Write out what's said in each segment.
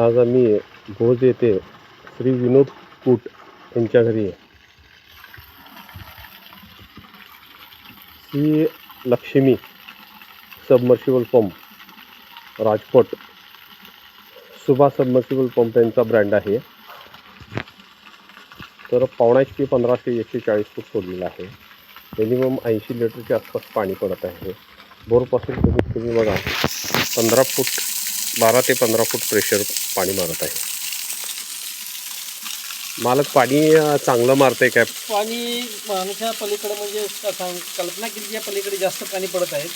आज आम्ही भोज येथे श्री विनोद कूट यांच्या घरी आहे. ही लक्ष्मी सबमर्सिबल पंप राजकोट सुभा सबमर्सिबल पंप यांचा ब्रँड आहे. तर 15 HP 1500 140 फूट सोडलेला आहे. मिनिमम 80 लिटरच्या आसपास पाणी पडत आहे. बोरपासून कमीत कमी बघा 15 फूट 12 ते 15 फूट प्रेशर पाणी मारत आहे. मालक पाणी चांगलं मारतंय काय? पाणी माणूच्या पलीकडे म्हणजे कल्पना केलीच्या पलीकडे जास्त पाणी पडत आहे.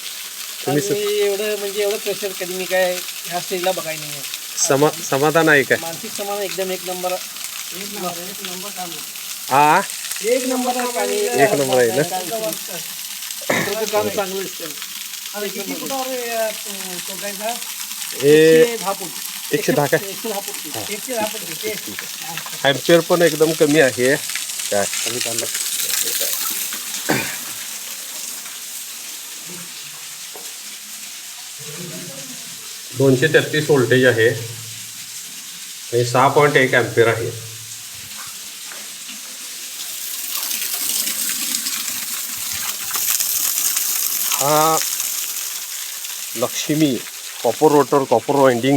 तुम्ही एवढं प्रेशर कधी मी काय ह्या स्टेजला बघायला नाही आहे. समाधान आहे काय? मानसिक समाधान एकदम एक नंबर हा एक नंबर आहे पाणी. एक नंबर आहे ना. काम चांगलं असतं. किती फुटावर सोडायचा? हे 110 फूट. 110 काय? 110 फूट. 110 फूट. एम्पियर पण एकदम कमी आहे काय? 233 व्होल्टेज आहे आणि 6.1 एम्पियर आहे. हा Lakshmi copper rotor copper winding